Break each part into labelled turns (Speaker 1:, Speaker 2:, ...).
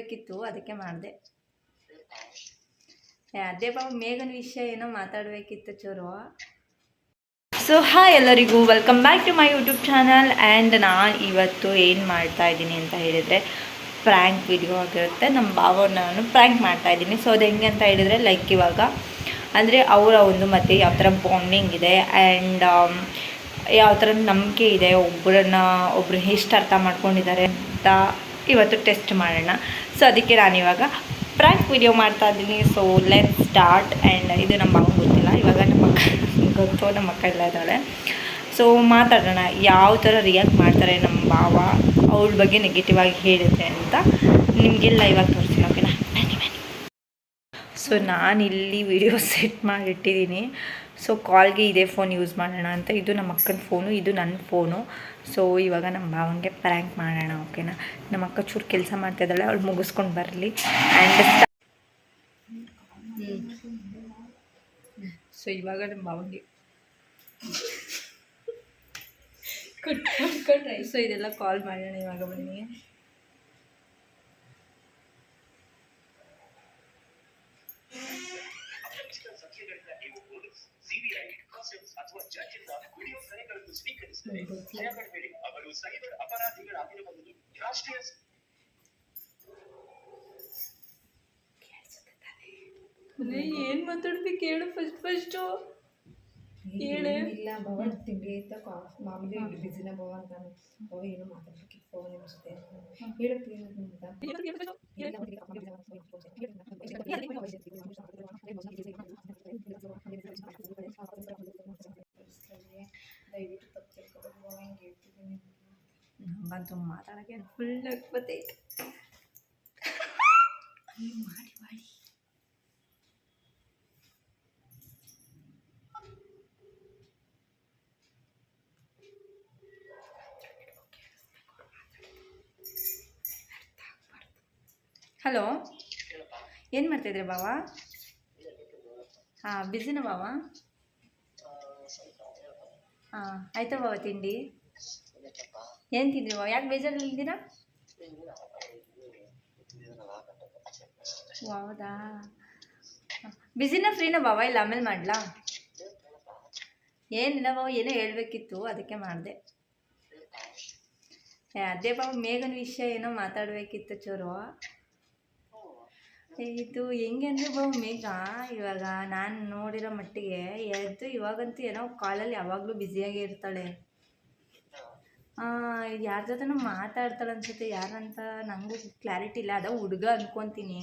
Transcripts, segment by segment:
Speaker 1: ಮಾತಾಡಬೇಕಿತ್ತು, ಅದಕ್ಕೆ ಮಾಡಿದೆ. ಅದೇ ಬಾಬು ಮೇಘನ ವಿಷಯ ಏನೋ ಮಾತಾಡಬೇಕಿತ್ತು ಚೂರು. ಸೊ ಹಾಯ್ ಎಲ್ಲರಿಗೂ, welcome back to my YouTube channel. And ನಾನು ಇವತ್ತು ಏನು ಮಾಡ್ತಾಯಿದ್ದೀನಿ ಅಂತ ಹೇಳಿದರೆ ಪ್ರ್ಯಾಂಕ್ ವಿಡಿಯೋ ಆಗಿರುತ್ತೆ. ನಮ್ಮ ಭಾವನ ನಾನು ಪ್ರ್ಯಾಂಕ್ ಮಾಡ್ತಾಯಿದ್ದೀನಿ. ಸೊ ಅದು ಹೆಂಗೆ ಅಂತ ಹೇಳಿದರೆ, ಲೈಕ್ ಇವಾಗ ಅಂದರೆ ಅವರ ಒಂದು ಮತ್ತು ಯಾವ ಥರ ಬಾಂಡಿಂಗ್ ಇದೆ ಆ್ಯಂಡ್ ಯಾವ ಥರ ನಂಬಿಕೆ ಇದೆ, ಒಬ್ಬರು ಎಷ್ಟು ಅರ್ಥ ಮಾಡ್ಕೊಂಡಿದ್ದಾರೆ ಅಂತ ಇವತ್ತು ಟೆಸ್ಟ್ ಮಾಡೋಣ. ಸೊ ಅದಕ್ಕೆ ನಾನಿವಾಗ ಪ್ರ್ಯಾಂಕ್ ವಿಡಿಯೋ ಮಾಡ್ತಾಯಿದ್ದೀನಿ. So let start. ಆ್ಯಂಡ್ ಇದು ನಮ್ಮ ಭಾವ ಗೊತ್ತಿಲ್ಲ, ಇವಾಗ ನಮ್ಮ ಅಕ್ಕ ಗೊತ್ತು, ನಮ್ಮ ಅಕ್ಕ ಎಲ್ಲ ಇದ್ದಾಳೆ. ಸೊ ಮಾತಾಡೋಣ, ಯಾವ ಥರ ರಿಯಾಕ್ಟ್ ಮಾಡ್ತಾರೆ ನಮ್ಮ ಭಾವ ಅವಳ ಬಗ್ಗೆ ನೆಗೆಟಿವ್ ಆಗಿ ಹೇಳಿದ್ರೆ ಅಂತ ನಿಮಗೆಲ್ಲ ಇವಾಗ ತೋರಿಸ್ತೀನಿ. ಓಕೆನಾ? ಬನ್ನಿ. ಸೊ ನಾನಿಲ್ಲಿ ವಿಡಿಯೋ ಸೆಟ್ ಮಾಡಿಟ್ಟಿದ್ದೀನಿ. ಸೊ ಕಾಲ್ಗೆ ಇದೇ ಫೋನ್ ಯೂಸ್ ಮಾಡೋಣ ಅಂತ. ಇದು ನಮ್ಮ ಅಕ್ಕನ ಫೋನು, ಇದು ನನ್ನ ಫೋನು. ಸೊ ಇವಾಗ ನಮ್ಮ ಭಾವಂಗೆ ಪ್ರ್ಯಾಂಕ್ ಮಾಡೋಣ. ಓಕೆನಾ? ನಮ್ಮ ಅಕ್ಕ ಚೂರು ಕೆಲಸ ಮಾಡ್ತಾಯಿದ್ದಾಳೆ, ಅವಳು ಮುಗಿಸ್ಕೊಂಡು ಬರಲಿ. ಆ್ಯಂಡ್ ಸೊ ಇವಾಗ ನಮ್ಮ ಭಾವಂಗೆ ಸೊ ಇದೆಲ್ಲ ಕಾಲ್ ಮಾಡೋಣ ಇವಾಗ. ಬನ್ನಿ. ಏನ್ ಮಾತಾಡ್ಬೇಕು ಹೇಳು, ಫಸ್ಟು
Speaker 2: ಏನಿಲ್ಲ ಭವ ತಿಂಡಿ ಐತ ಮಾಮೂಲಿ ಬಿಸಿನ ಭವ ಅಂತ ಭವ ಏನು ಮಾತಾಡ್ಬೇಕಿತ್ತು ಭವ ನಿಮ್ಮ ಜೊತೆ ಹೇಳಕ್ಕೆ ದಯವಿಟ್ಟು ತಪ್ಪು ತಿಳ್ಕೊಬೇಕು ಭವ, ಹಿಂಗೆ ಹೇಳ್ತಿದ್ದೀನಿ.
Speaker 1: ಬಂತು ಮಾತಾಡೋಕ್ಕೆ ಫುಲ್ ಆಗ್ಬತ್ತೈತೆ. ಮಾಡಿ ಮಾಡಿ ಹಲೋ, ಏನು ಮಾಡ್ತಾಯಿದ್ರಿ ಬಾವ? ಹಾಂ, ಬಿಸಿನ ಬಾವ? ಹಾಂ, ಆಯ್ತಾ ಬಾವ ತಿಂಡಿ? ಏನು ತಿಂದ್ರಿ ಬಾವ? ಯಾಕೆ ಬೇಜಾರಲ್ಲಿದ್ದೀರಾ? ಹೌದಾ? ಬಿಸಿನ ಫ್ರೀನಾ ಬಾವ? ಇಲ್ಲ ಆಮೇಲೆ ಮಾಡಲಾ? ಏನಿಲ್ಲ ಬಾವ, ಏನೋ ಹೇಳ್ಬೇಕಿತ್ತು, ಅದಕ್ಕೆ ಮಾಡಿದೆ. ಅದೇ ಬಾವ ಮೇಘನ ವಿಷಯ ಏನೋ ಮಾತಾಡಬೇಕಿತ್ತು ಚೂರು. ಇದು ಹೆಂಗೆ ಅಂದರೆ ಬಾವ, ಮೇಘ ಇವಾಗ ನಾನು ನೋಡಿರೋ ಮಟ್ಟಿಗೆ ಎದ್ದು ಇವಾಗಂತೂ ಏನೋ ಕಾಲಲ್ಲಿ ಯಾವಾಗಲೂ ಬ್ಯುಸಿಯಾಗೇ ಇರ್ತಾಳೆ. ಯಾರ ಜೊತೆನೂ ಮಾತಾಡ್ತಾಳೆ ಅನ್ಸುತ್ತೆ, ಯಾರಂತ ನನಗೂ ಕ್ಲಾರಿಟಿ ಇಲ್ಲ. ಅದ ಹುಡುಗ ಅಂದ್ಕೊತೀನಿ.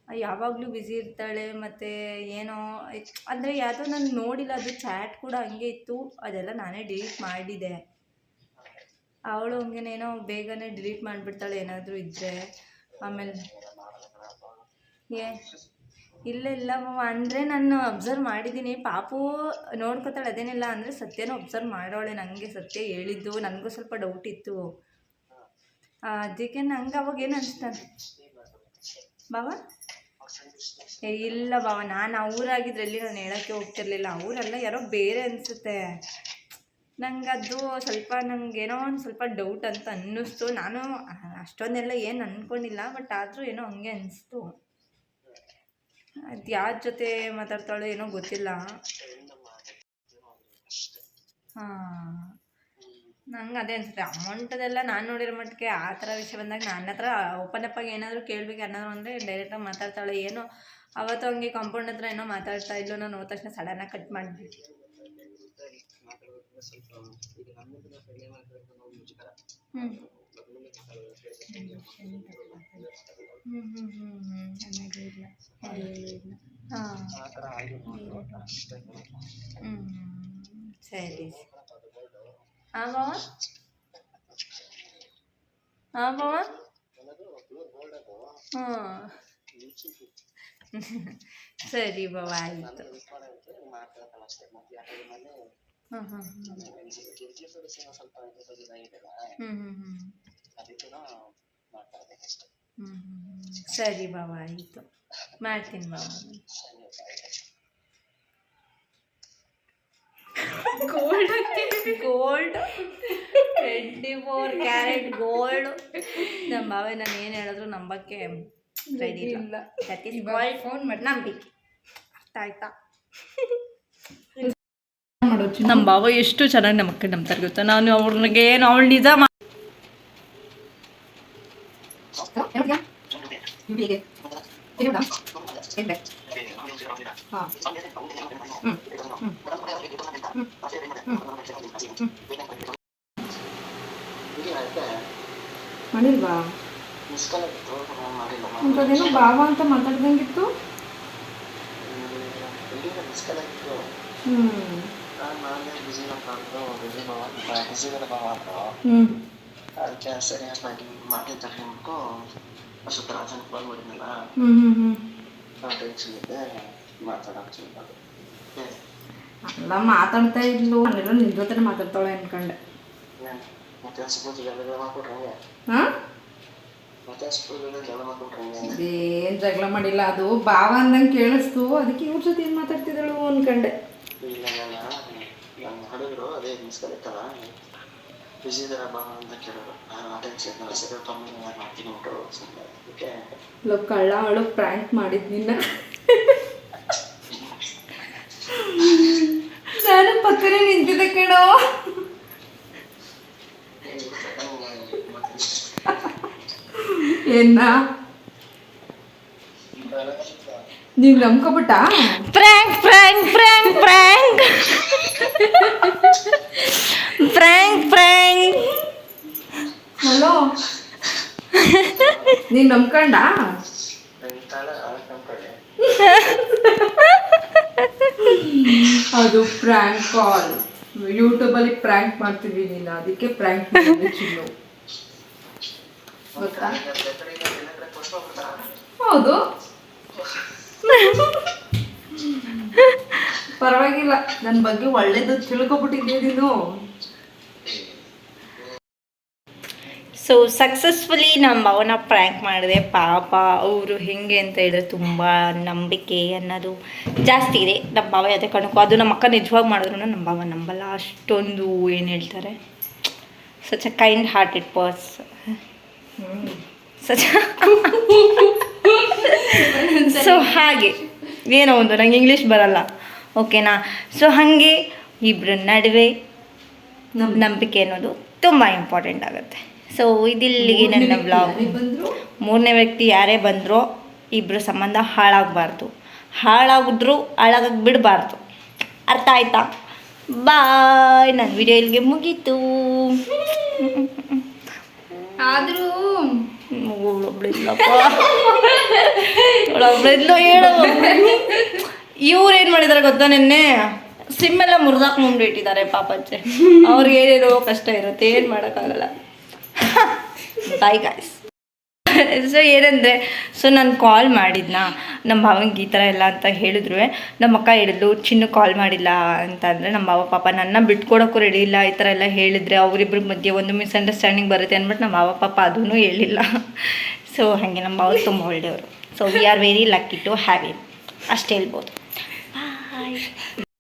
Speaker 1: ಯಾವಾಗಲೂ ಬ್ಯುಸಿ ಇರ್ತಾಳೆ. ಮತ್ತು ಏನೋ ಅಂದರೆ ಯಾವುದೋ ನಾನು ನೋಡಿಲ್ಲ, ಅದು ಚಾಟ್ ಕೂಡ ಹಂಗೆ ಇತ್ತು, ಅದೆಲ್ಲ ನಾನೇ ಡಿಲೀಟ್ ಮಾಡಿದೆ. ಅವಳು ಹಂಗೇನೇನೋ ಬೇಗನೆ ಡಿಲೀಟ್ ಮಾಡಿಬಿಡ್ತಾಳೆ ಏನಾದರೂ ಇದ್ದರೆ. ಆಮೇಲೆ ಇಲ್ಲ ಮಾವ, ಅಂದರೆ ನಾನು ಅಬ್ಸರ್ವ್ ಮಾಡಿದ್ದೀನಿ. ಪಾಪು ನೋಡ್ಕೊತಾಳೆ, ಅದೇನಿಲ್ಲ. ಅಂದರೆ ಸತ್ಯನೂ ಅಬ್ಸರ್ವ್ ಮಾಡೋಳೆ. ನನಗೆ ಸತ್ಯ ಹೇಳಿದ್ದು ನನಗೂ ಸ್ವಲ್ಪ ಡೌಟ್ ಇತ್ತು. ಅದಕ್ಕೆ ನಂಗೆ ಅವಾಗ ಏನು ಅನಿಸ್ತಾನೆ ಬಾವ? ಇಲ್ಲ ಬಾವ, ನಾನು ಅವರಾಗಿದ್ರಲ್ಲಿ ನಾನು ಹೇಳೋಕ್ಕೆ ಹೋಗ್ತಿರ್ಲಿಲ್ಲ. ಅವರೆಲ್ಲ ಯಾರೋ ಬೇರೆ ಅನಿಸುತ್ತೆ. ನಂಗೆ ಅದು ಸ್ವಲ್ಪ ನನಗೇನೋ ಒಂದು ಸ್ವಲ್ಪ ಡೌಟ್ ಅಂತ ಅನ್ನಿಸ್ತು. ನಾನು ಅಷ್ಟೊಂದೆಲ್ಲ ಏನು ಅಂದ್ಕೊಂಡಿಲ್ಲ, ಬಟ್ ಆದರೂ ಏನೋ ಹಂಗೆ ಅನಿಸ್ತು. ಅದು ಯಾರ ಜೊತೆ ಮಾತಾಡ್ತಾಳೋ ಏನೋ ಗೊತ್ತಿಲ್ಲ. ಹಾಂ, ನಂಗೆ ಅದೇ ಅನಿಸುತ್ತೆ. ಅಮೌಂಟದೆಲ್ಲ ನಾನು ನೋಡಿರೋ ಮಟ್ಟಿಗೆ ಆ ಥರ ವಿಷಯ ಬಂದಾಗ ನನ್ನ ಹತ್ರ ಓಪನ್ ಅಪ್ಪಾಗಿ ಏನಾದರೂ ಕೇಳಬೇಕು ಏನಾದರೂ ಅಂದರೆ ಡೈರೆಕ್ಟಾಗಿ ಮಾತಾಡ್ತಾಳೆ. ಏನೋ ಅವತ್ತು ಹಂಗೆ ಕಾಂಪೌಂಡ್ ಹತ್ರ ಏನೋ ಮಾತಾಡ್ತಾ ಇದ್ಲು, ನಾನು ಹೋದ ತಕ್ಷಣ ಸಡನ್ನಾಗಿ ಕಟ್ ಮಾಡಿಬಿಟ್ಟು. ಸರಿ. ಹಾಂ ಬಾವ? ಹಾಂ ಬಾವ? ಹಾಂ ಸರಿ ಬಾವ, ಆಯಿತು. ಹಾಂ ಹಾಂ ಸರಿ ಬಾವ, ಆಯಿತು, ಮಾಡ್ತೀನಿ ಬಾವ. Gold 24 carat gold. ನಮ್ಮ ಬಾವೆ ನಾನು ಏನು ಹೇಳಿದ್ರು ನಂಬಕ್ಕೆ ರೆಡಿ ಇಲ್ಲ. ದಟ್ ಈಸ್ ಕಾಲ್ಡ್
Speaker 2: ಫೋನ್ ಮಾಡಿ
Speaker 1: ನಂಬಿಕೆ. ಅರ್ಥ ಆಯ್ತಾ? ನಮ್ಮ ಬಾವ ಎಷ್ಟು ಚೆನ್ನಾಗಿ ನಮ್ಮ ಅಕ್ಕ ನಂಬ್ತಾರೆ ಗೊತ್ತಾ. ನಾನು ಅವ್ರಿಗೆ ಅವಳು ನಿಜ
Speaker 2: ಮಾಡಿಲ್ವಾ ಅಂಥದ್ದೇನೋ ಭಾವ ಅಂತ ಮಾತಾಡ್ದಂಗಿತ್ತು.
Speaker 3: ಅದಕ್ಕೆ ಸರಿ ಹಾಗಾಗಿ ಮಾತಾಡ್ತಾರೆ ಅಂದ್ಬಿಟ್ಟು ಅಷ್ಟೊತ್ತರ ರಾಜನ್ ಕಾಲ್ ಮಾಡಿದ್ನಲ್ಲ ಟೆನ್ಷನ್ ಇದೆ ಮಾತಾಡೋದು.
Speaker 2: ಅಲ್ಲ ಮಾತಾಡ್ತಾ ಇದ್ಲು ಅಲ್ಲೆಲ್ಲ ನಿನ್ ಜೊತೆ ಮಾತಾಡ್ತಾಳೆ ಅನ್ಕೊಂಡೆ.
Speaker 3: ಮತ್ತೆ ಸ್ಕೂಲ್ ಜಗಳ ಮಾಡ್ಕೊಟ್ರಂಗೆ
Speaker 2: ಹಾಂ
Speaker 3: ಮತ್ತೆ ಸ್ಕೂಲಲ್ಲಿ ಜಗಳ ಮಾಡ್ಕೊಟ್ರಂಗೆ
Speaker 2: ಏನು ಜಗಳ ಮಾಡಿಲ್ಲ, ಅದು ಭಾವ ಅಂದಂಗೆ ಕೇಳಿಸ್ತು, ಅದಕ್ಕೆ ಇವ್ರ ಜೊತೆ ಏನು ಮಾತಾಡ್ತಿದ್ದಳು ಅನ್ಕೊಂಡೆ.
Speaker 3: ಇಲ್ಲ ನಾನು ಮಾಡಿದ್ರು ಅದೇ ಮಿಸ್ಕಲ್ ಇತ್ತಲ್ಲ ಬಿಸಿ ಇದಾರ ಬಾ ಅಂತ ಕೇಳೋರು. ಟೆನ್ಷನ್ ಸರಿ ತಮ್ಮ ಮಾಡ್ತೀನಿ ಉಂಟು ಅದಕ್ಕೆ
Speaker 2: ಕಳ್ಳ ಅವಳು ಪ್ರ್ಯಾಂಕ್ ಮಾಡಿದ್ ನಿನ್ನ. ನಾನು ಪಕ್ಕನೇ ನಿಂತಿದ್ದೆ ಕೇಳೋ. ಏನ ನೀನ್ ನಂಬ್ಕೊಬಿಟ್ಟ?
Speaker 1: Prank prank prank prank prank prank.
Speaker 2: Hello ನೀನ್ ನಂಬ್ಕೊಂಡ? ಅದು ಪ್ರ್ಯಾಂಕ್ ಕಾಲ್. ಯೂಟ್ಯೂಬಲ್ಲಿ ಪ್ರ್ಯಾಂಕ್ ಮಾಡ್ತೀವಿ ನೀನು, ಅದಕ್ಕೆ ಪ್ರ್ಯಾಂಕ್ ಮಾಡಿದ್ವಿ ಚಿನ್ನು. ಗೊತ್ತಾ? ಹೌದು, ಪರವಾಗಿಲ್ಲ, ನನ್ನ ಬಗ್ಗೆ ಒಳ್ಳೇದು ತಿಳ್ಕೊಬಿಟ್ಟಿದ್ದೆ ನೀನು.
Speaker 1: ಸೊ ಸಕ್ಸಸ್ಫುಲಿ ನಮ್ಮ ಭಾವನ ಪ್ರ್ಯಾಂಕ್ ಮಾಡಿದೆ. ಪಾಪ ಅವರು ಹೆಂಗೆ ಅಂತ ಹೇಳಿದ್ರೆ ತುಂಬ ನಂಬಿಕೆ ಅನ್ನೋದು ಜಾಸ್ತಿ ಇದೆ ನಮ್ಮ ಭಾವ. ಯಾವುದೇ ಕಾರಣಕ್ಕೂ ಅದು ನಮ್ಮ ಅಕ್ಕ ನಿಜವಾಗಿ ಮಾಡಿದ್ರು ನಮ್ಮ ಭಾವ ನಂಬಲ್ಲ. ಅಷ್ಟೊಂದು ಏನು ಹೇಳ್ತಾರೆ, such a kind hearted purse. So ಹಾಗೆ ಏನೋ ಒಂದು ನಂಗೆ ಇಂಗ್ಲೀಷ್ ಬರಲ್ಲ, ಓಕೆನಾ. ಸೊ ಹಾಗೆ ಇಬ್ಬರ ನಡುವೆ ನಂಬಿಕೆ ಅನ್ನೋದು ತುಂಬ ಇಂಪಾರ್ಟೆಂಟ್ ಆಗುತ್ತೆ. ಸೊ ಇದಿಲ್ಲಿಗೆ ನನ್ನ ಬ್ಲಾಗ್. ಮೂರನೇ ವ್ಯಕ್ತಿ ಯಾರೇ ಬಂದರೂ ಇಬ್ಬರು ಸಂಬಂಧ ಹಾಳಾಗಬಾರ್ದು, ಹಾಳಾಗಿದ್ರೂ ಹಾಳಾಗಕ್ಕೆ ಬಿಡಬಾರ್ದು. ಅರ್ಥ ಆಯ್ತಾ? ಬಾಯ್. ನನ್ನ ವಿಡಿಯೋ ಇಲ್ಲಿಗೆ ಮುಗೀತು.
Speaker 2: ಆದರೂ
Speaker 1: ಒಬ್ಳಿಲ್ಲಪ್ಪ, ಒಬ್ಳಿದ್ಲು ಹೇಳೋ. ಇವ್ರೇನು ಮಾಡಿದಾರೆ ಗೊತ್ತಾ, ನಿನ್ನೆ ಸಿಮ್ಮೆಲ್ಲ ಮುರಿದಾಕ್ ಮುಂಬಿಟ್ಟಿದ್ದಾರೆ ಪಾಪಚ್ಚೆ. ಅವ್ರಿಗೆ ಏನೇನೋ ಕಷ್ಟ ಇರುತ್ತೆ, ಏನು ಮಾಡೋಕ್ಕಾಗಲ್ಲ. Bye guys. ಸೊ ಏನಂದರೆ, ಸೊ ನಾನು ಕಾಲ್ ಮಾಡಿದ್ನಾ ನಮ್ಮ ಭಾವಂಗೆ ಈ ಥರ ಎಲ್ಲ ಅಂತ ಹೇಳಿದ್ರು. ನಮ್ಮ ಅಕ್ಕ ಹೇಳಿದ್ಲು ಚಿನ್ನು ಕಾಲ್ ಮಾಡಿಲ್ಲ ಅಂತ ಅಂದರೆ, ನಮ್ಮ ಭಾವ ಪಾಪ ನನ್ನ ಬಿಟ್ಕೊಡೋಕ್ಕೂ ರೆಡಿ ಇಲ್ಲ. ಈ ಥರ ಎಲ್ಲ ಹೇಳಿದರೆ ಅವರಿಬ್ಬರ ಮಧ್ಯೆ ಒಂದು ಮಿಸ್ಅಂಡರ್ಸ್ಟ್ಯಾಂಡಿಂಗ್ ಬರುತ್ತೆ ಅಂದ್ಬಿಟ್ಟು ನಮ್ಮ ಭಾವ ಪಾಪ ಅದೂ ಹೇಳಿಲ್ಲ. ಸೊ ಹಾಗೆ ನಮ್ಮ ಭಾವ ತುಂಬ ಒಳ್ಳೆಯವರು. So we are very lucky to have him, ಅಷ್ಟು ಹೇಳ್ಬೋದು. ಬಾಯ್.